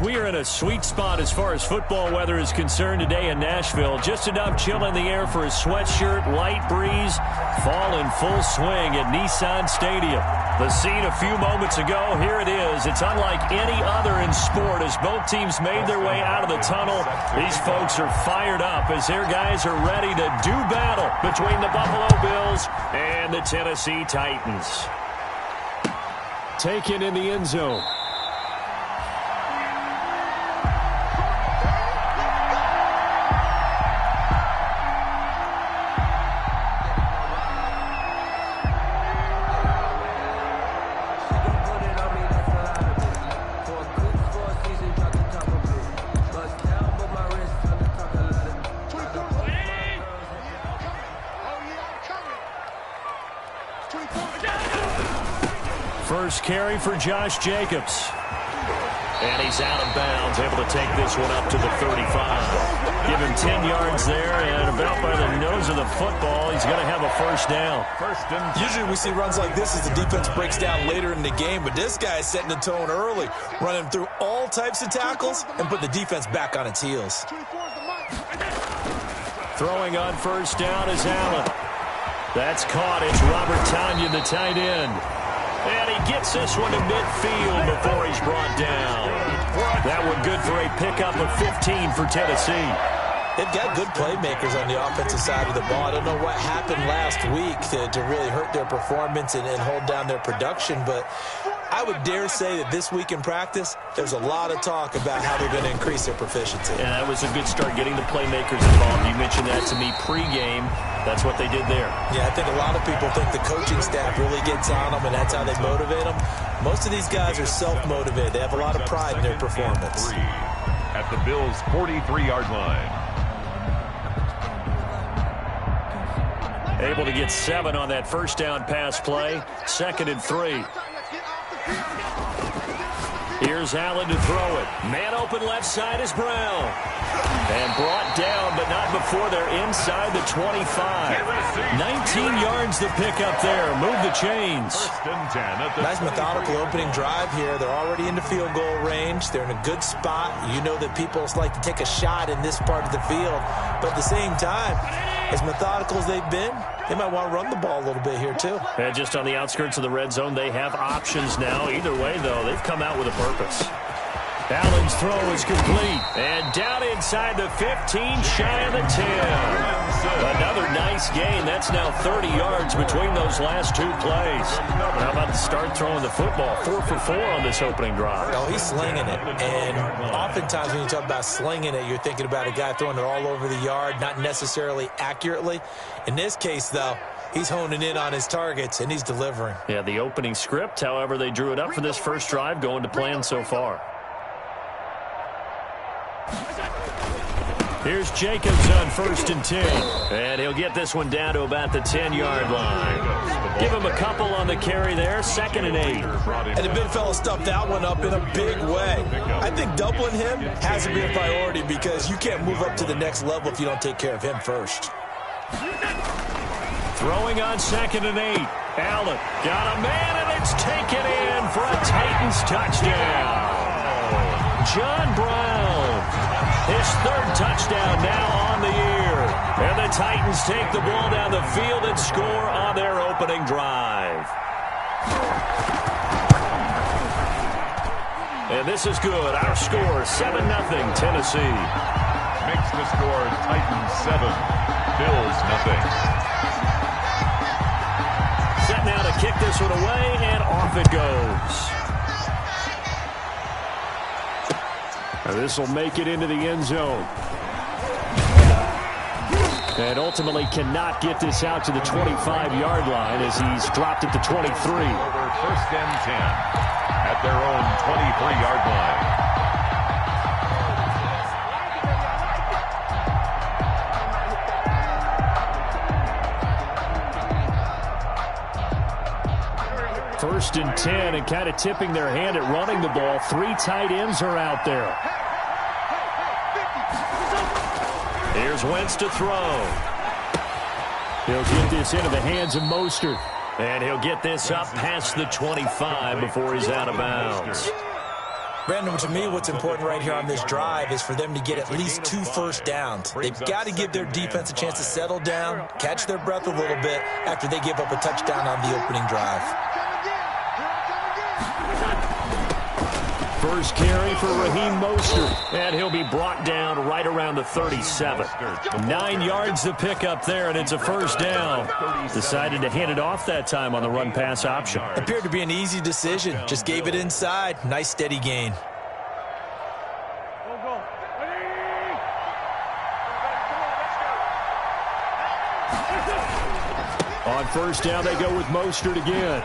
We are in a sweet spot as far as football weather is concerned today in Nashville. Just enough chill in the air for a sweatshirt, light breeze, fall in full swing at Nissan Stadium. The scene a few moments ago, here it is. It's unlike any other in sport as both teams made their way out of the tunnel. These folks are fired up as their guys are ready to do battle between the Buffalo Bills and the Tennessee Titans. Taken in the end zone. First carry for Josh Jacobs. And he's out of bounds, able to take this one up to the 35. Give him 10 yards there, and about by the nose of the football, he's going to have a first down. Usually we see runs like this as the defense breaks down later in the game, but this guy is setting the tone early, running through all types of tackles and put the defense back on its heels. Throwing on first down is Allen. That's caught. It's Robert Tonyan, the tight end. And he gets this one to midfield before he's brought down. That one good for a pickup of 15 for Tennessee. They've got good playmakers on the offensive side of the ball. I don't know what happened last week to really hurt their performance and hold down their production, but I would dare say that this week in practice, there's a lot of talk about how they're going to increase their proficiency. And that was a good start, getting the playmakers involved. You mentioned that to me pregame. That's what they did there. Yeah, I think a lot of people think the coaching staff really gets on them, and that's how they motivate them. Most of these guys are self-motivated. They have a lot of pride in their performance. At the Bills' 43-yard line. Able to get 7 on that first down pass play. 2nd and 3. Here's Allen to throw it. Man open left side is Brown. And brought down, but not before they're inside the 25. 19 yards to pick up there. Move the chains. Nice methodical opening drive here. They're already into field goal range. They're in a good spot. You know that people like to take a shot in this part of the field. But at the same time, as methodical as they've been, they might want to run the ball a little bit here too. And just on the outskirts of the red zone, they have options now. Either way, though, they've come out with a purpose. Allen's throw is complete. And down inside the 15, shy of the 10. Another nice gain. That's now 30 yards between those last 2 plays. How about the start throwing the football? 4 for 4 on this opening drive. Oh, he's slinging it. And oftentimes when you talk about slinging it, you're thinking about a guy throwing it all over the yard, not necessarily accurately. In this case, though, he's honing in on his targets, and he's delivering. Yeah, the opening script, however, they drew it up for this first drive, going to plan so far. Here's Jacobs on 1st and 10. And he'll get this one down to about the 10-yard line. Give him a couple on the carry there. 2nd and 8. And the big fella stuffed that one up in a big way. I think doubling him has to be a priority because you can't move up to the next level if you don't take care of him first. Throwing on 2nd and 8. Allen got a man, and it's taken in for a Titans touchdown. John Brown. His 3rd touchdown now on the year. And the Titans take the ball down the field and score on their opening drive. And this is good. Our score, 7-0 Tennessee. Makes the score Titans 7, Bills 0. Set now to kick this one away, and off it goes. This will make it into the end zone. And ultimately cannot get this out to the 25-yard line as he's dropped it to 23. Over 1st and 10 at their own 23-yard line. 1st and 10, and kind of tipping their hand at running the ball. 3 tight ends are out there. Here's Wentz to throw. He'll get this into the hands of Mostert. And he'll get this up past the 25 before he's out of bounds. Brandon, to me, what's important right here on this drive is for them to get at least 2 first downs. They've got to give their defense a chance to settle down, catch their breath a little bit after they give up a touchdown on the opening drive. First carry for Raheem Mostert, and he'll be brought down right around the 37. 9 yards to pick up there, and it's a first down. Decided to hand it off that time on the run-pass option. Appeared to be an easy decision. Just gave it inside. Nice, steady gain. On first down, they go with Mostert again.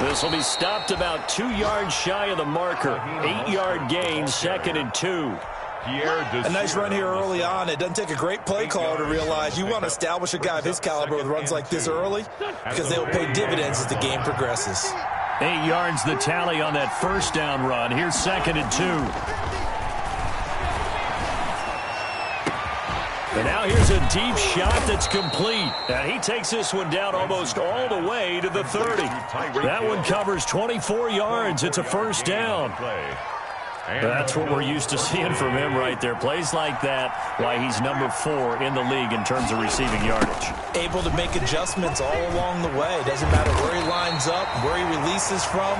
This will be stopped about 2 yards shy of the marker. 8-yard gain, 2nd and 2. A nice run here early on. It doesn't take a great play caller to realize you want to establish a guy of his caliber with runs like this early because they will pay dividends as the game progresses. 8 yards the tally on that first down run. Here's 2nd and 2. And now here's a deep shot that's complete. And he takes this one down almost all the way to the 30. That one covers 24 yards. It's a first down. That's what we're used to seeing from him right there. Plays like that, why he's number 4 in the league in terms of receiving yardage. Able to make adjustments all along the way. Doesn't matter where he lines up, where he releases from.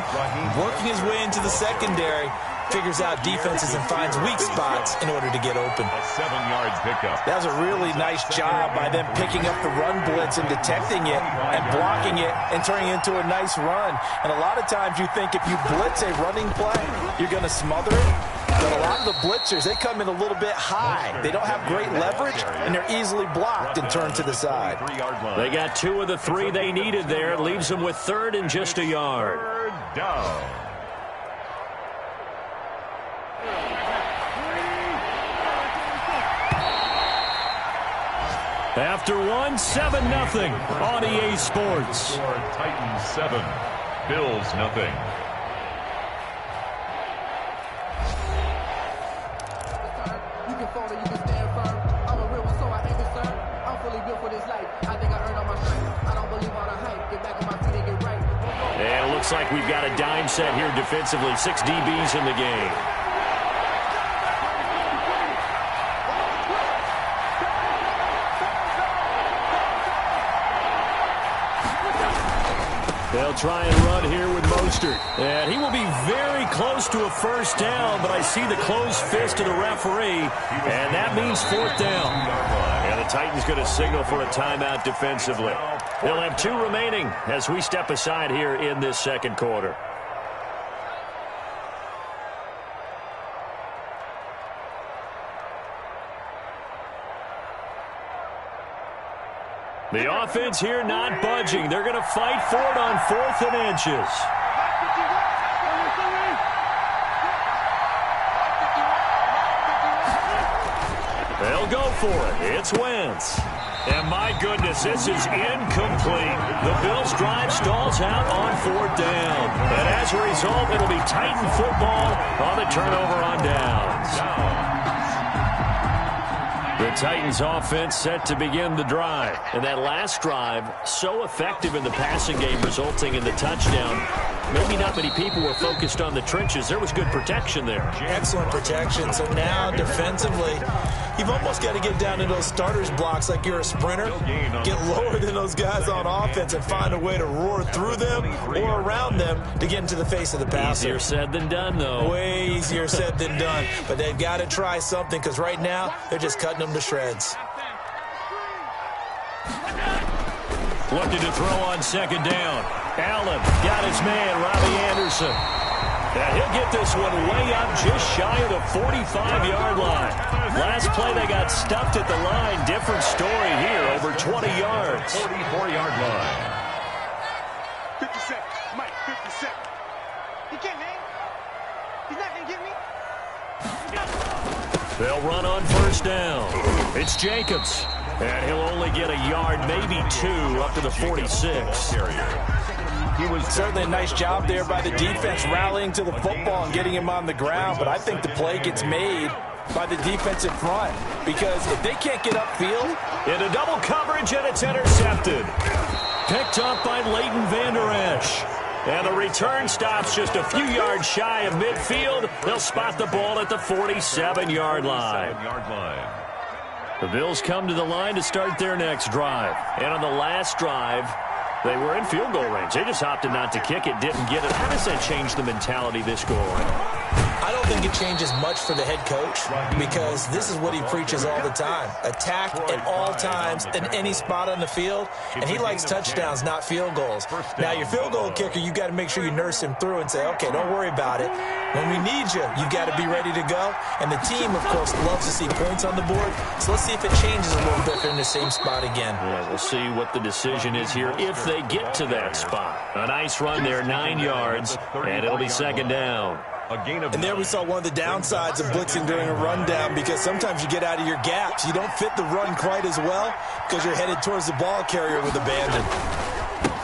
Working his way into the secondary. Figures out defenses and finds weak spots in order to get open. A 7-yard pickup. That was a really nice job by them picking up the run blitz and detecting it and blocking it and turning it into a nice run. And a lot of times you think if you blitz a running play, you're going to smother it. But a lot of the blitzers, they come in a little bit high. They don't have great leverage, and they're easily blocked and turned to the side. They got 2 of the 3 they needed there. Leaves them with 3rd and just a yard. 3rd down. After 1, 7-0 on EA Sports. Titans 7, Bills nothing. You can fall or you can stand firm. I'm a real one, so I ain't concerned. I'm fully built for this life. I think I earned all my strength. I don't believe all the hype. Get back on my feet and get right. And it looks like we've got a dime set here defensively. 6 DBs in the game. They'll try and run here with Mostert. And he will be very close to a first down, but I see the closed fist of the referee, and that means 4th down. And the Titans going to signal for a timeout defensively. They'll have 2 remaining as we step aside here in this second quarter. The offense here not budging. They're going to fight for it on 4th and inches. They'll go for it. It's Wentz. And my goodness, this is incomplete. The Bills' drive stalls out on 4th down. And as a result, it'll be Titan football on the turnover on downs. The Titans offense set to begin the drive. And that last drive, so effective in the passing game, resulting in the touchdown. Maybe not many people were focused on the trenches. There was good protection there. Excellent protection. So now, defensively, you've almost got to get down to those starters blocks like you're a sprinter. Get lower than those guys on offense and find a way to roar through them or around them to get into the face of the passer. Easier said than done, though. Way easier said than done. But they've got to try something because right now, they're just cutting them to shreds. Looking to throw on 2nd down. Allen got his man, Robbie Anderson. And he'll get this one way up just shy of the 45-yard line. Last play, they got stuffed at the line. Different story here, over 20 yards. 44-yard line. 50 seconds. Mike, 50 seconds. He can't hang. He's not going to get me. They'll run on 1st down. It's Jacobs. And he'll only get a yard, maybe 2, up to the 46. He was certainly a nice job there by the defense rallying to the football and getting him on the ground, but I think the play gets made by the defensive front because if they can't get upfield. Into double coverage, and it's intercepted. Picked up by Leighton Vander Esch. And the return stops just a few yards shy of midfield. They'll spot the ball at the 47-yard line. The Bills come to the line to start their next drive. And on the last drive, they were in field goal range. They just opted not to kick it, didn't get it. How does that change the mentality this go on? I don't think it changes much for the head coach because this is what he preaches all the time. Attack at all times in any spot on the field, and he likes touchdowns, not field goals. Now, your field goal kicker, you got to make sure you nurse him through and say, okay, don't worry about it. When we need you, you got to be ready to go. And the team, of course, loves to see points on the board. So let's see if it changes a little bit if they're in the same spot again. Yeah, we'll see what the decision is here if they get to that spot. A nice run there, 9 yards, and it'll be second down. And there we saw one of the downsides of blitzing during a rundown because sometimes you get out of your gaps. You don't fit the run quite as well because you're headed towards the ball carrier with abandon.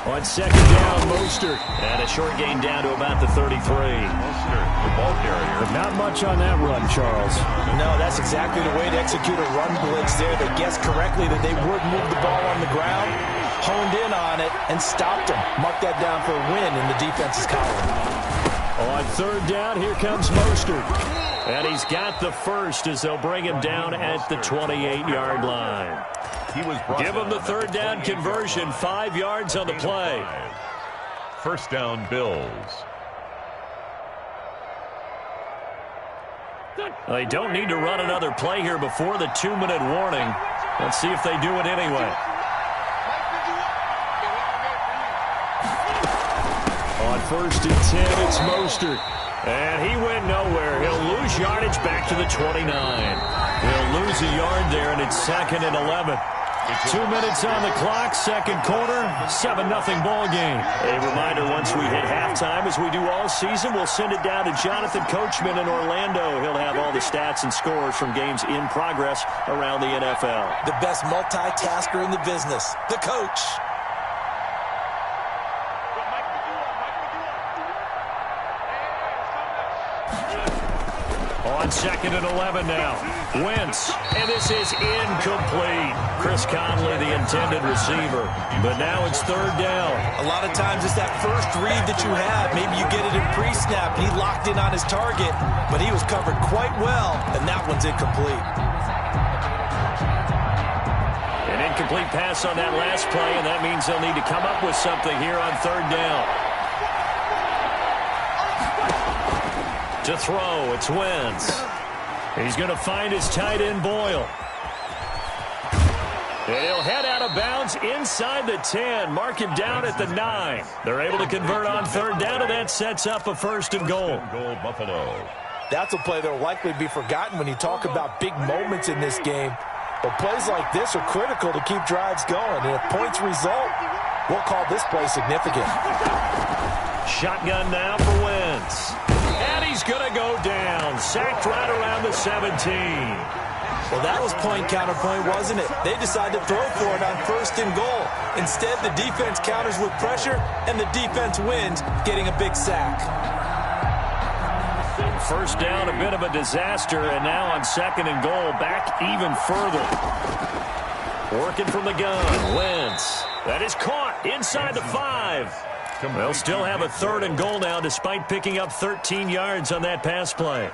On second down, Mostert. And a short gain down to about the 33. Mostert, the ball carrier. Not much on that run, Charles. No, that's exactly the way to execute a run blitz there. They guessed correctly that they would move the ball on the ground, honed in on it, and stopped them. Mark that down for a win in the defense's column. On third down, here comes Mostert. And he's got the first as they'll bring him down at the 28-yard line. Give him the third down conversion, 5 yards on the play. First down, Bills. They don't need to run another play here before the 2-minute warning. Let's see if they do it anyway. On first and 10, it's Mostert. And he went nowhere. He'll lose yardage back to the 29. He'll lose a yard there, and it's second and 11. 2 minutes on the clock, second quarter, 7-0 ball game. A reminder, once we hit halftime, as we do all season, we'll send it down to Jonathan Coachman in Orlando. He'll have all the stats and scores from games in progress around the NFL. The best multitasker in the business, the coach. On second and 11 now. Wentz, and this is incomplete. Chris Conley, the intended receiver. But now it's third down. A lot of times it's that first read that you have. Maybe you get it in pre-snap. He locked in on his target, but he was covered quite well, and that one's incomplete. An incomplete pass on that last play, and that means they'll need to come up with something here on third down. To throw, it's Wentz. He's going to find his tight end, Boyle. And he'll head out of bounds inside the 10. Mark him down at the 9. They're able to convert on third down, and that sets up a first and goal. Goal, Buffalo. That's a play that will likely be forgotten when you talk about big moments in this game. But plays like this are critical to keep drives going. And if points result, we'll call this play significant. Shotgun now for Wentz. And he's going to go down. Sacked right around the 17. Well, that was point counterpoint, wasn't it? They decided to throw for it on first and goal. Instead, the defense counters with pressure, and the defense wins, getting a big sack. First down, a bit of a disaster, and now on second and goal, back even further. Working from the gun, Wentz. That is caught inside the 5. They'll still have a third and goal now despite picking up 13 yards on that pass play.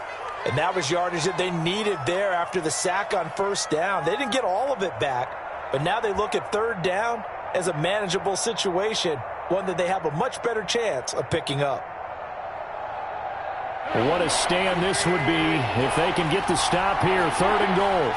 And that was yardage that they needed there after the sack on first down. They didn't get all of it back, but now they look at third down as a manageable situation, one that they have a much better chance of picking up. What a stand this would be if they can get the stop here, third and goal.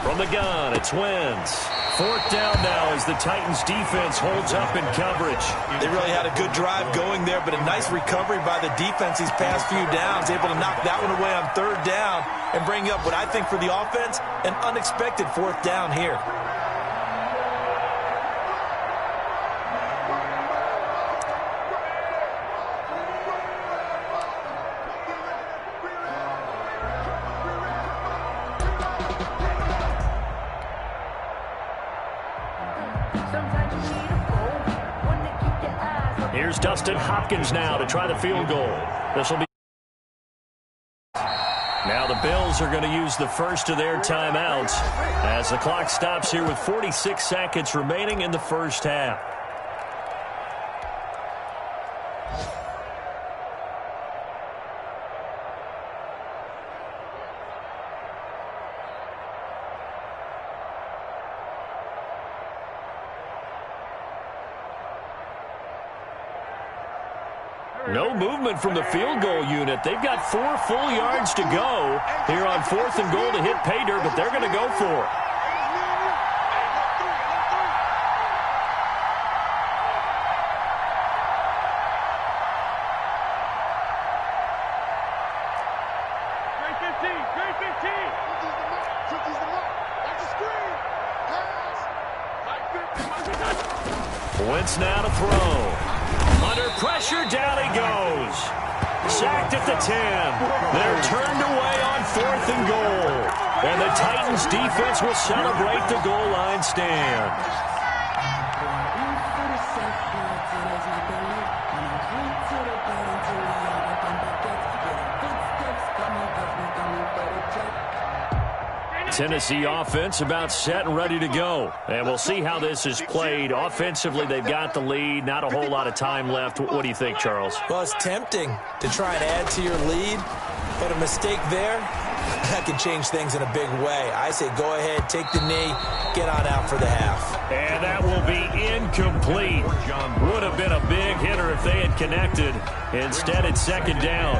From the gun, it's Wentz. Fourth down now as the Titans defense holds up in coverage. They really had a good drive going there, but a nice recovery by the defense these past few downs, able to knock that one away on third down and bring up what I think for the offense, an unexpected fourth down here. Here's Dustin Hopkins now to try the field goal. This will be Bills are going to use the first of their timeouts as the clock stops here with 46 seconds remaining in the first half. No movement from the field goal unit. They've got 4 full yards to go here on 4th and goal to hit pay dirt, but they're going to go for it. Wentz now to throw. Under pressure, down he goes. Sacked at the 10. They're turned away on 4th and goal. And the Titans defense will celebrate the goal line stand. Tennessee offense about set and ready to go. And we'll see how this is played. Offensively, they've got the lead. Not a whole lot of time left. What do you think, Charles? Well, it's tempting to try and add to your lead, but a mistake there, that can change things in a big way. I say go ahead, take the knee, get on out for the half. And that will be incomplete. Would have been a big hitter if they had connected. Instead, it's second down.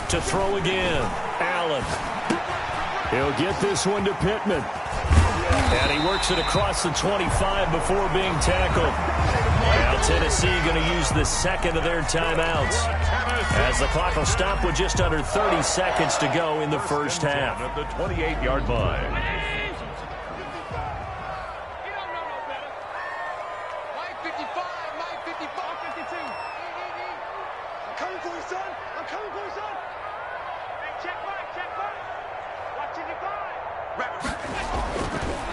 To throw again, Allen. He'll get this one to Pittman. And he works it across the 25 before being tackled. Now Tennessee going to use the second of their timeouts as the clock will stop with just under 30 seconds to go in the first half. At the 28-yard line.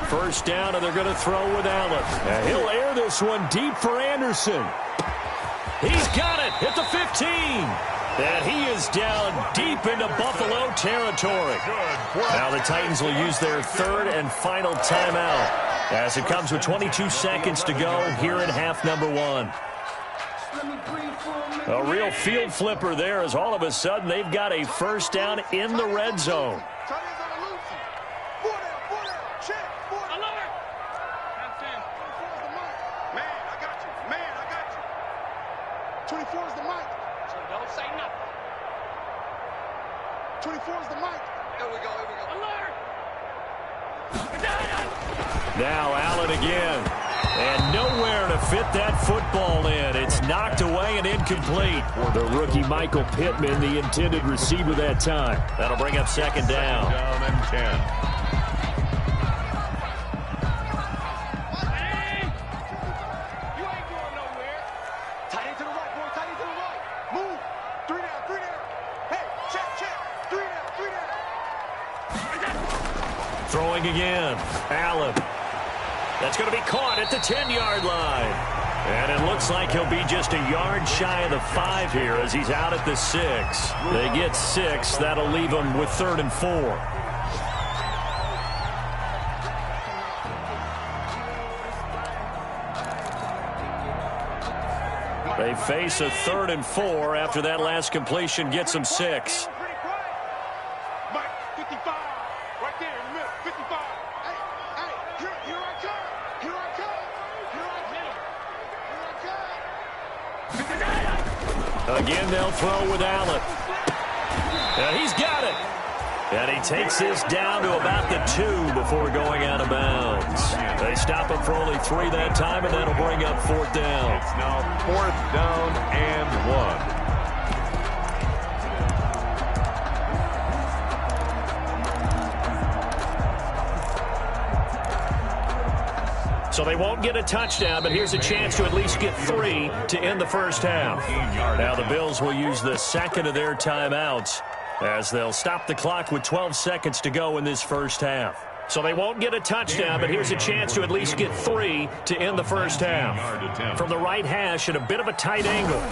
First down, and they're going to throw with Allen. And he'll air this one deep for Anderson. He's got it at the 15. And he is down deep into Buffalo territory. Now the Titans will use their third and final timeout as it comes with 22 seconds to go here in half number 1. A real field flipper there as all of a sudden they've got a first down in the red zone. Now Allen again. And nowhere to fit that football in. It's knocked away and incomplete. The rookie Michael Pittman, the intended receiver that time. That'll bring up second down. Down and 10. Throwing again. Allen. That's going to be caught at the 10-yard line. And it looks like he'll be just a yard shy of the 5 here as he's out at the 6. They get 6. That'll leave them with 3rd and 4. They face a 3rd and 4 after that last completion gets them 6. Again, they'll throw with Allen. And he's got it. And he takes this down to about the 2 before going out of bounds. They stop him for only 3 that time, and that'll bring up 4th down. It's now 4th down and 1. So they won't get a touchdown, but here's a chance to at least get 3 to end the first half. Now the Bills will use the second of their timeouts as they'll stop the clock with 12 seconds to go in this first half. So they won't get a touchdown, but here's a chance to at least get 3 to end the first half. From the right hash at a bit of a tight angle.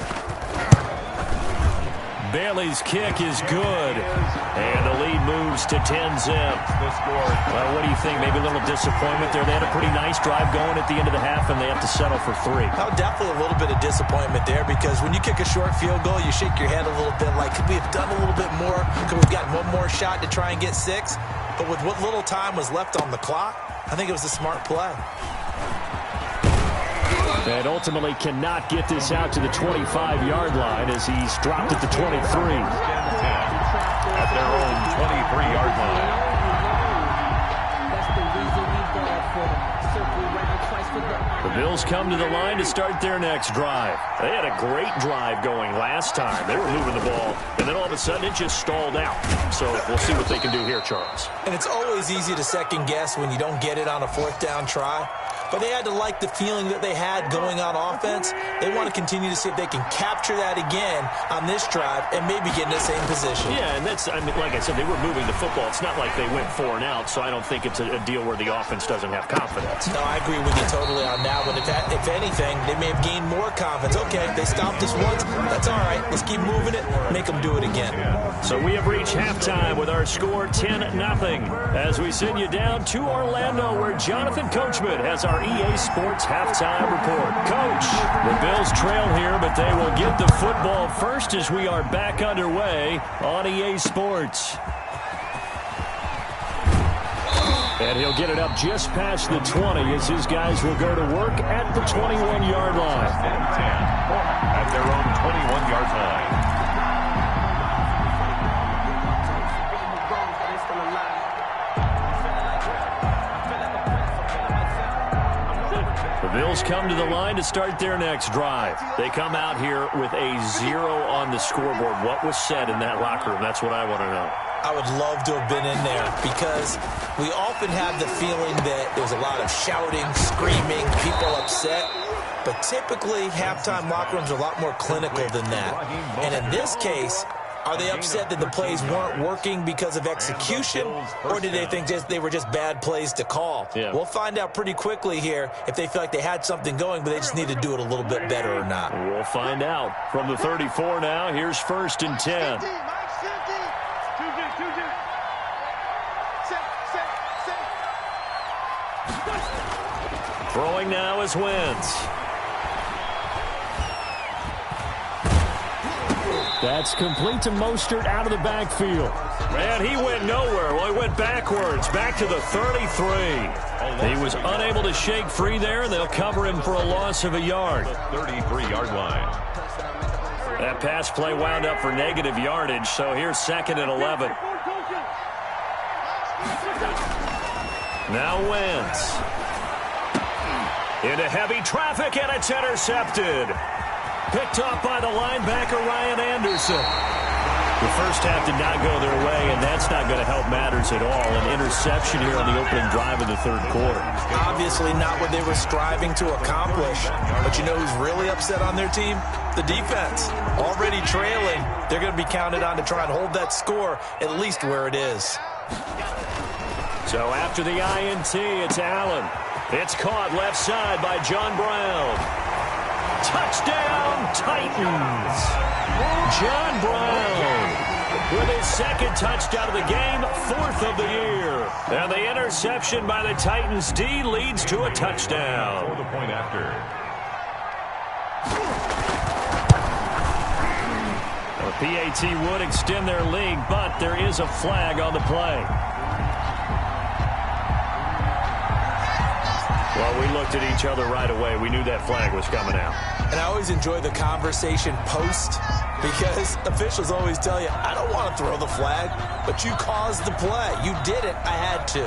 Bailey's kick is good, and the lead moves to 10-zip. Well, what do you think? Maybe a little disappointment there. They had a pretty nice drive going at the end of the half, and they have to settle for 3. Oh, definitely a little bit of disappointment there, because when you kick a short field goal, you shake your head a little bit like, could we have done a little bit more? Could we have gotten one more shot to try and get 6? But with what little time was left on the clock, I think it was a smart play. And ultimately cannot get this out to the 25-yard line as he's dropped at the 23. At their own 23-yard line. The Bills come to the line to start their next drive. They had a great drive going last time. They were moving the ball, and then all of a sudden it just stalled out. So we'll see what they can do here, Charles. And it's always easy to second guess when you don't get it on a 4th down try. But they had to like the feeling that they had going on offense. They want to continue to see if they can capture that again on this drive and maybe get in the same position. Yeah, and that's, I mean, like I said, they were moving the football. It's not like they went 4 and out, so I don't think it's a deal where the offense doesn't have confidence. No, I agree with you totally on that one. If anything, they may have gained more confidence. Okay, they stopped us once. That's all right. Let's keep moving it. Make them do it again. So we have reached halftime with our score 10-0 as we send you down to Orlando, where Jonathan Coachman has our EA Sports halftime report. Coach, the Bills trail here, but they will get the football first as we are back underway on EA Sports. And he'll get it up just past the 20 as his guys will go to work at the 21-yard line. At their own 21-yard line. The Bills come to the line to start their next drive. They come out here with a 0 on the scoreboard. What was said in that locker room? That's what I want to know. I would love to have been in there, because we often have the feeling that there's a lot of shouting, screaming, people upset. But typically, halftime locker rooms are a lot more clinical than that. And in this case, are they upset that the plays weren't working because of execution, or did they think they were just bad plays to call? Yeah. We'll find out pretty quickly here if they feel like they had something going, but they just need to do it a little bit better or not. We'll find out. From the 34 now, here's 1st and 10. Throwing now is Wentz. That's complete to Mostert out of the backfield. And he went nowhere. Well, he went backwards, back to the 33. He was unable to shake free there, and they'll cover him for a loss of a yard. 33-yard line. That pass play wound up for negative yardage, so here's 2nd and 11. Now Wentz. Into heavy traffic, and it's intercepted. Picked off by the linebacker, Ryan Anderson. The first half did not go their way, and that's not going to help matters at all. An interception here on the opening drive of the 3rd quarter. Obviously not what they were striving to accomplish. But you know who's really upset on their team? The defense. Already trailing. They're going to be counted on to try and hold that score at least where it is. So after the INT, it's Allen. It's caught left side by John Brown. Touchdown, Titans. John Brown with his 2nd touchdown of the game, 4th of the year. And the interception by the Titans D leads to a touchdown. For the point after. The PAT would extend their lead, but there is a flag on the play. Well, we looked at each other right away. We knew that flag was coming out. And I always enjoy the conversation post because officials always tell you, I don't want to throw the flag, but you caused the play. You did it. I had to.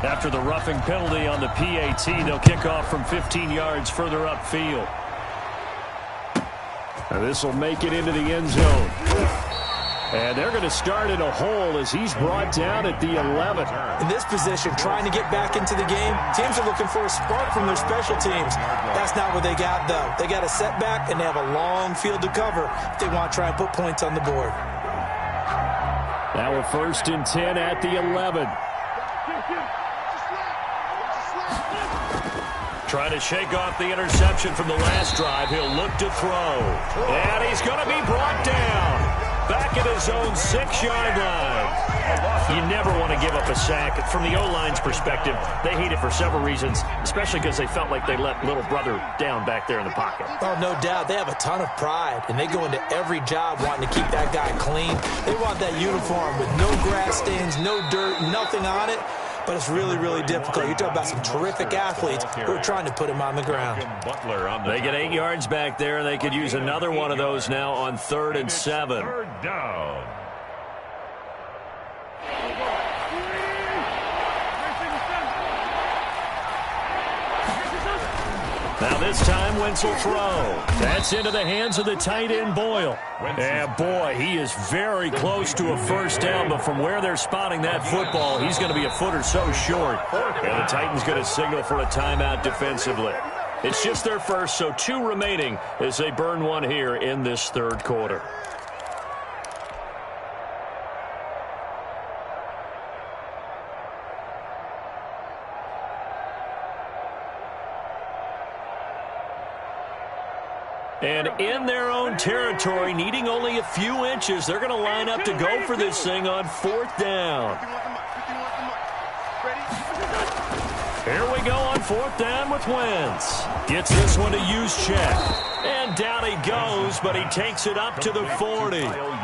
After the roughing penalty on the PAT, they'll kick off from 15 yards further upfield. This will make it into the end zone. And they're going to start in a hole as he's brought down at the 11. In this position, trying to get back into the game, teams are looking for a spark from their special teams. That's not what they got, though. They got a setback, and they have a long field to cover if they want to try and put points on the board. Now a 1st and 10 at the 11. Trying to shake off the interception from the last drive. He'll look to throw. And he's going to be brought down. Back at his own 6-yard line. You never want to give up a sack. From the O-line's perspective, they hate it for several reasons, especially because they felt like they let little brother down back there in the pocket. Oh, no doubt. They have a ton of pride, and they go into every job wanting to keep that guy clean. They want that uniform with no grass stains, no dirt, nothing on it. But it's really, really difficult. You're talking about some terrific athletes who are trying to put him on the ground. They get 8 yards back there, and they could use another one of those now on 3rd and 7. Third down. Now this time, Wentz will throw. That's into the hands of the tight end, Boyle. And boy, he is very close to a first down, but from where they're spotting that football, he's going to be a foot or so short. And the Titans going to signal for a timeout defensively. It's just their first, so 2 remaining as they burn one here in this 3rd quarter. And in their own territory, needing only a few inches, they're going to line up to go for this thing on 4th down. Here we go on 4th down with Wentz. Gets this one to Juszczyk. And down he goes, but he takes it up to the 40.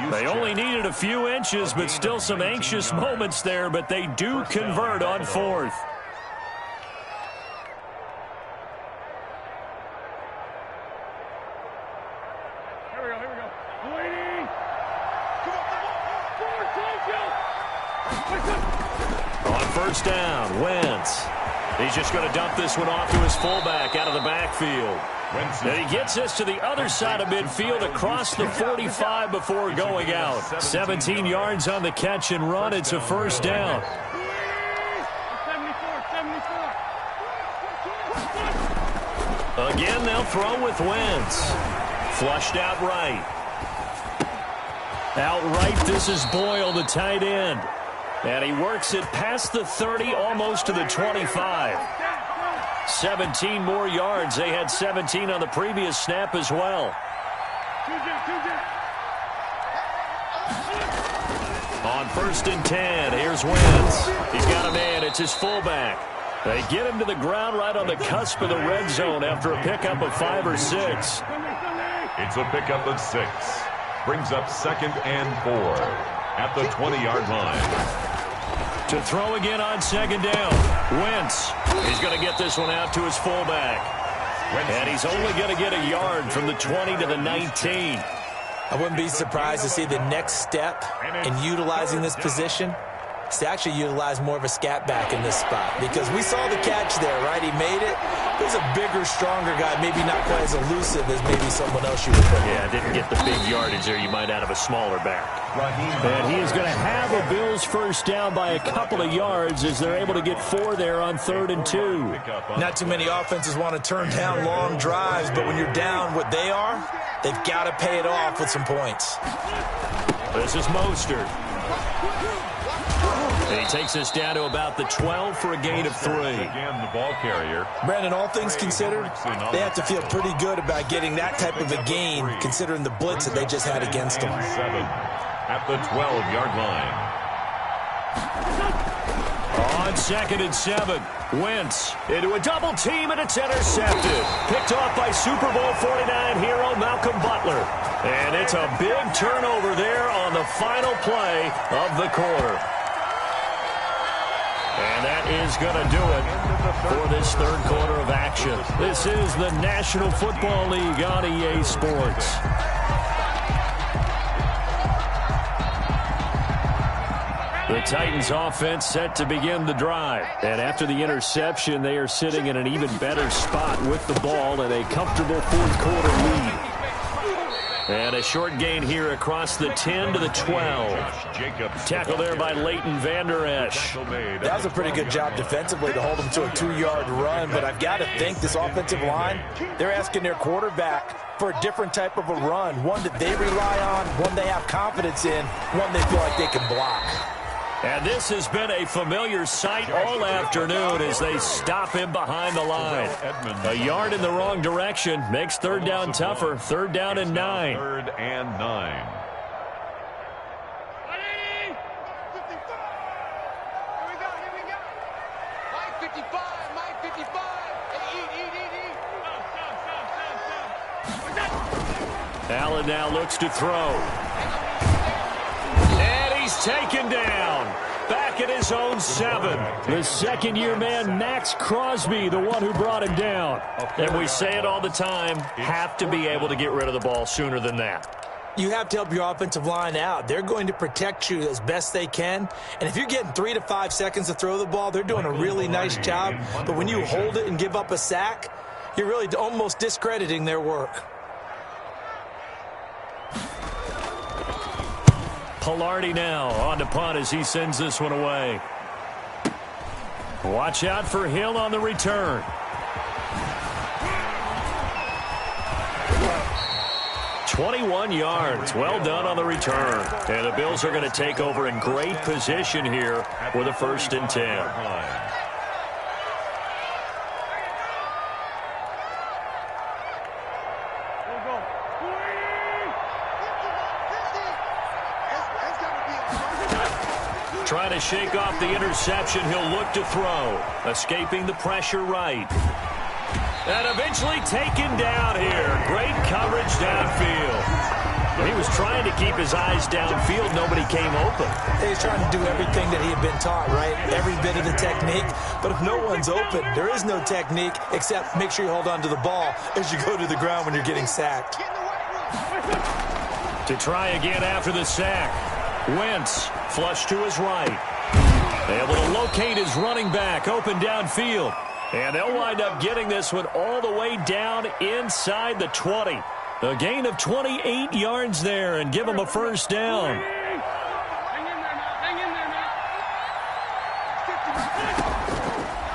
They only needed a few inches, but still some anxious moments there, but they do convert on 4th. On 1st down, Wentz. He's just going to dump this one off to his fullback out of the backfield. And he gets this to the other side of midfield across the 45 before going out. 17 yards on the catch and run. It's a 1st down. Again, they'll throw with Wentz. Flushed out right. Outright, this is Boyle, the tight end. And he works it past the 30, almost to the 25. 17 more yards. They had 17 on the previous snap as well. On 1st and 10, here's Wentz. He's got a man. It's his fullback. They get him to the ground right on the cusp of the red zone after a pickup of 5 or 6. It's a pickup of 6. Brings up 2nd and 4 at the 20-yard line. To throw again on 2nd down. Wentz. He's going to get this one out to his fullback. And he's only going to get a yard from the 20 to the 19. I wouldn't be surprised to see the next step in utilizing this position is to actually utilize more of a scat back in this spot. Because we saw the catch there, right? He made it. There's a bigger, stronger guy, maybe not quite as elusive as maybe someone else you would put. Yeah, didn't get the big yardage there you might out of a smaller back. And he is going to have a Bills 1st down by a couple of yards as they're able to get 4 there on 3rd and 2. Not too many offenses want to turn down long drives, but when you're down what they are, they've got to pay it off with some points. This is Mostert. And he takes us down to about the 12 for a gain of 3. Again, the ball carrier. Brandon, all things considered, they have to feel pretty good about getting that type of a gain, considering the blitz that they just had against them. 7 at the 12-yard line. On 2nd and 7, Wentz into a double team, and it's intercepted. Picked off by Super Bowl 49 hero Malcolm Butler. And it's a big turnover there on the final play of the quarter. And that is going to do it for this third quarter of action. This is the National Football League on EA Sports. The Titans offense set to begin the drive. And after the interception, they are sitting in an even better spot with the ball and a comfortable fourth quarter lead. And a short gain here across the 10 to the 12. Tackle there by Leighton Vander Esch. That was a pretty good job defensively to hold him to a 2-yard run, but I've got to think this offensive line, they're asking their quarterback for a different type of a run, one that they rely on, one they have confidence in, one they feel like they can block. And this has been a familiar sight all afternoon as they stop him behind the line. A yard in the wrong direction makes third down tougher. 3rd down and 9. 3rd and 9. Allen now looks to throw. And he's taken down. Back at his own 7. The second-year man, Max Crosby, the one who brought him down. And we say it all the time, have to be able to get rid of the ball sooner than that. You have to help your offensive line out. They're going to protect you as best they can. And if you're getting 3 to 5 seconds to throw the ball, they're doing a really nice job. But when you hold it and give up a sack, you're really almost discrediting their work. Palardy now on to punt as he sends this one away. Watch out for Hill on the return. "21 yards. Well done on the return. And the Bills are going to take over in great position here with a 1st and 10. Trying to shake off the interception. He'll look to throw. Escaping the pressure right. And eventually taken down here. Great coverage downfield. He was trying to keep his eyes downfield. Nobody came open. He's trying to do everything that he had been taught, right? Every bit of the technique. But if no one's open, there is no technique except make sure you hold on to the ball as you go to the ground when you're getting sacked. To try again after the sack. Wentz flush to his right. Able to locate his running back open downfield. And they'll wind up getting this one all the way down inside the 20. A gain of 28 yards there and give them a 1st down.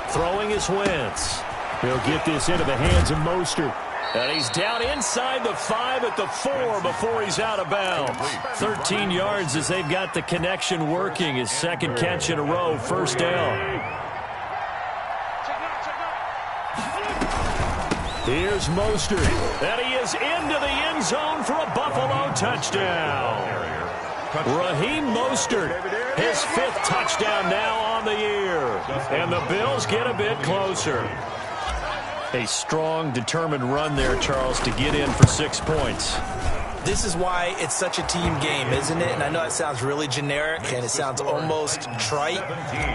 Throwing is Wentz. He'll get this into the hands of Mostert. And he's down inside the 5 at the 4 before he's out of bounds. 13 yards as they've got the connection working. His 2nd catch in a row, 1st down. Here's Mostert. And he is into the end zone for a Buffalo touchdown. Raheem Mostert, his 5th touchdown now on the year. And the Bills get a bit closer. A strong, determined run there, Charles, to get in for 6 points. This is why it's such a team game, isn't it? And I know it sounds really generic and it sounds almost trite,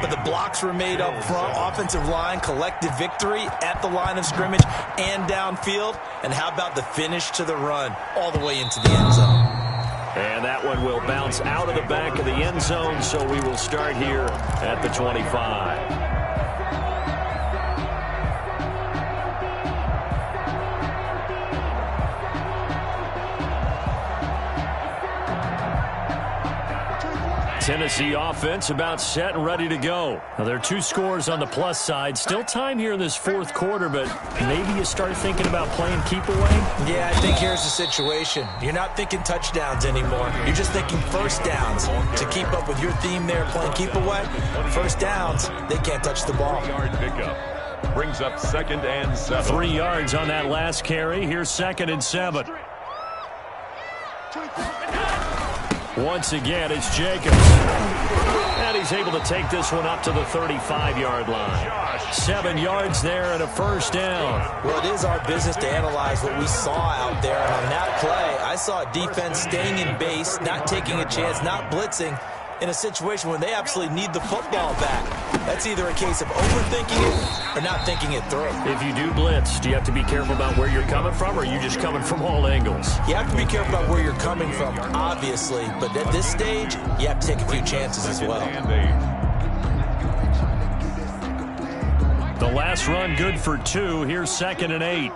but the blocks were made up front, offensive line, collective victory at the line of scrimmage and downfield. And how about the finish to the run all the way into the end zone? And that one will bounce out of the back of the end zone, so we will start here at the 25. Tennessee offense about set and ready to go. Now, there are 2 scores on the plus side. Still time here in this 4th quarter, but maybe you start thinking about playing keep away? Yeah, I think here's the situation. You're not thinking touchdowns anymore. You're just thinking 1st downs. To keep up with your theme there, playing keep away, 1st downs, they can't touch the ball. Yard pickup brings up 2nd and 7. 3 yards on that last carry. Here's 2nd and 7. Once again, it's Jacobs. And he's able to take this one up to the 35-yard line. 7 yards there and a 1st down. Well, it is our business to analyze what we saw out there. And on that play, I saw a defense staying in base, not taking a chance, not blitzing, in a situation when they absolutely need the football back. That's either a case of overthinking it or not thinking it through. If you do blitz, do you have to be careful about where you're coming from, or are you just coming from all angles? You have to be careful about where you're coming from, obviously, but at this stage, you have to take a few chances as well. The last run good for 2. Here's 2nd and 8. Okay,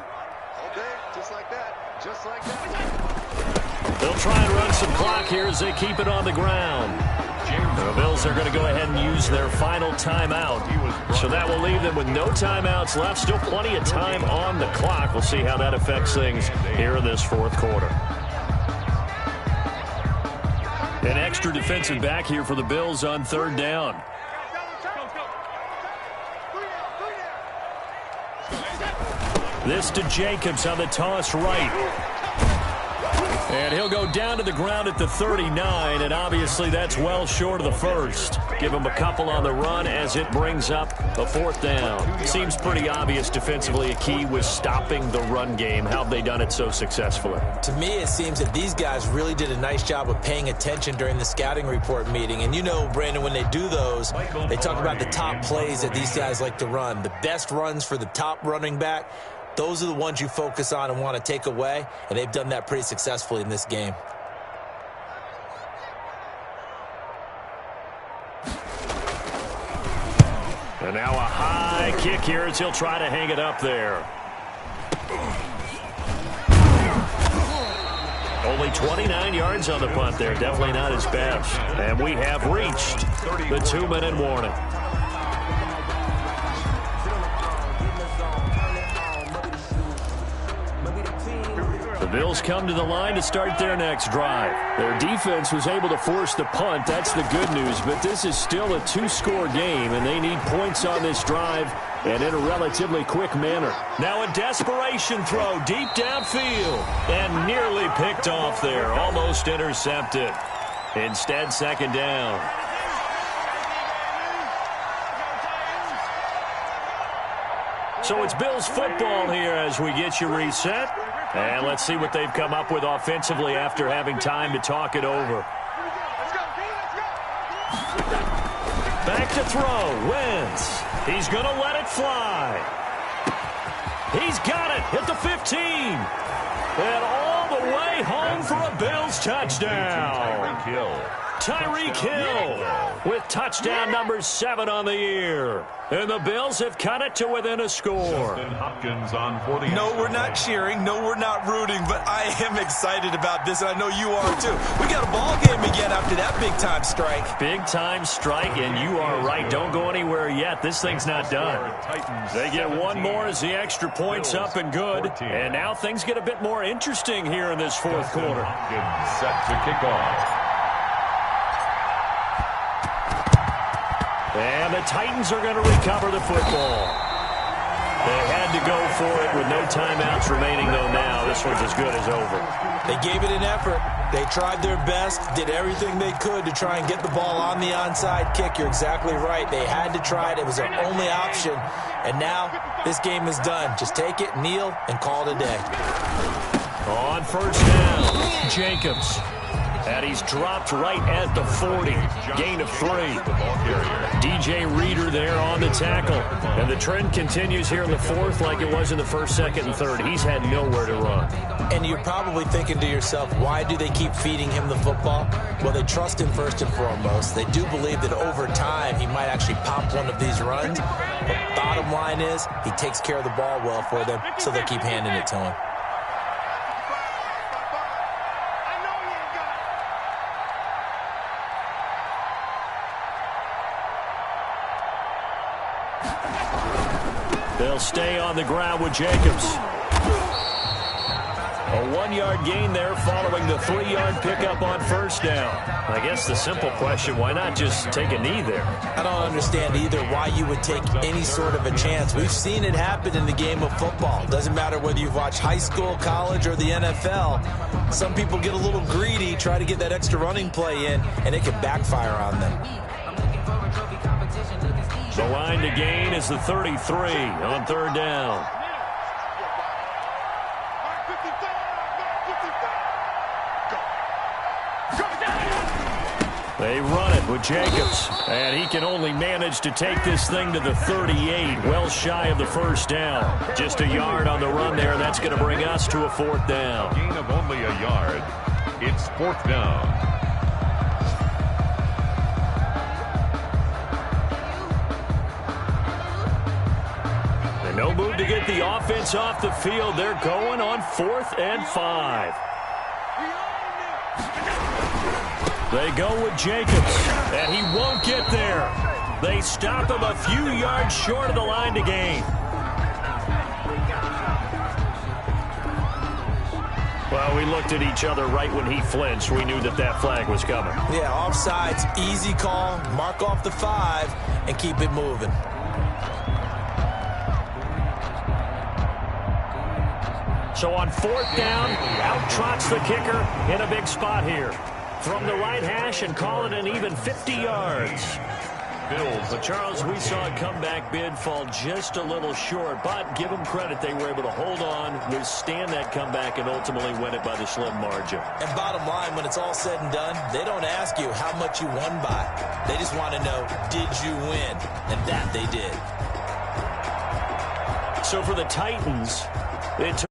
just like that. Just like that. They'll try and run some clock here as they keep it on the ground. The Bills are going to go ahead and use their final timeout. So that will leave them with no timeouts left. Still plenty of time on the clock. We'll see how that affects things here in this fourth quarter. An extra defensive back here for the Bills on 3rd down. This to Jacobs on the toss right. And he'll go down to the ground at the 39, and obviously that's well short of the first. Give him a couple on the run as it brings up a 4th down. Seems pretty obvious defensively a key was stopping the run game. How have they done it so successfully? To me, it seems that these guys really did a nice job of paying attention during the scouting report meeting. And you know, Brandon, when they do those, they talk about the top plays that these guys like to run. The best runs for the top running back. Those are the ones you focus on and want to take away, and they've done that pretty successfully in this game. And now a high kick here as he'll try to hang it up there. Only 29 yards on the punt there. Definitely not his best. And we have reached the 2-minute warning. The Bills come to the line to start their next drive. Their defense was able to force the punt. That's the good news. But this is still a 2-score game, and they need points on this drive and in a relatively quick manner. Now a desperation throw deep downfield and nearly picked off there. Almost intercepted. Instead, 2nd down. So it's Bills football here as we get you reset. And let's see what they've come up with offensively after having time to talk it over. Back to throw. Wentz. He's going to let it fly. He's got it at the 15. And all the way home for a Bills touchdown. Tyreek Hill with touchdown number 7 on the year. And the Bills have cut it to within a score. No, we're not cheering. No, we're not rooting. But I am excited about this, and I know you are too. We got a ball game again after that big-time strike. Big-time strike, and you are right. Don't go anywhere yet. This thing's not done. They get one more as the extra point's up and good. And now things get a bit more interesting here in this fourth quarter. Set to kick off. And the Titans are going to recover the football. They had to go for it with no timeouts remaining, though, now. This one's as good as over. They gave it an effort. They tried their best, did everything they could to try and get the ball on the onside kick. You're exactly right. They had to try it. It was their only option. And now this game is done. Just take it, kneel, and call it a day. On 1st down, Jacobs. And he's dropped right at the 40. Gain of 3. DJ Reader there on the tackle. And the trend continues here in the 4th like it was in the 1st, 2nd, and 3rd. He's had nowhere to run. And you're probably thinking to yourself, why do they keep feeding him the football? Well, they trust him first and foremost. They do believe that over time he might actually pop one of these runs. But bottom line is he takes care of the ball well for them, so they'll keep handing it to him. They'll stay on the ground with Jacobs. A 1-yard gain there following the 3-yard pickup on 1st down. I guess the simple question, why not just take a knee there? I don't understand either why you would take any sort of a chance. We've seen it happen in the game of football. Doesn't matter whether you've watched high school, college, or the NFL. Some people get a little greedy, try to get that extra running play in, and it can backfire on them. The line to gain is the 33 on 3rd down. They run it with Jacobs. And he can only manage to take this thing to the 38, well shy of the first down. Just a yard on the run there. That's going to bring us to a 4th down. Gain of only a yard. It's 4th down. No move to get the offense off the field. They're going on 4th and 5. They go with Jacobs, and he won't get there. They stop him a few yards short of the line to gain. Well, we looked at each other right when he flinched. We knew that that flag was coming. Yeah, offsides, easy call. Mark off the 5 and keep it moving. So on 4th down, out trots the kicker in a big spot here. From the right hash and call it an even 50 yards. But, Charles, we saw a comeback bid fall just a little short, but give them credit. They were able to hold on, withstand that comeback, and ultimately win it by the slim margin. And bottom line, when it's all said and done, they don't ask you how much you won by. They just want to know, did you win? And that they did. So for the Titans, it took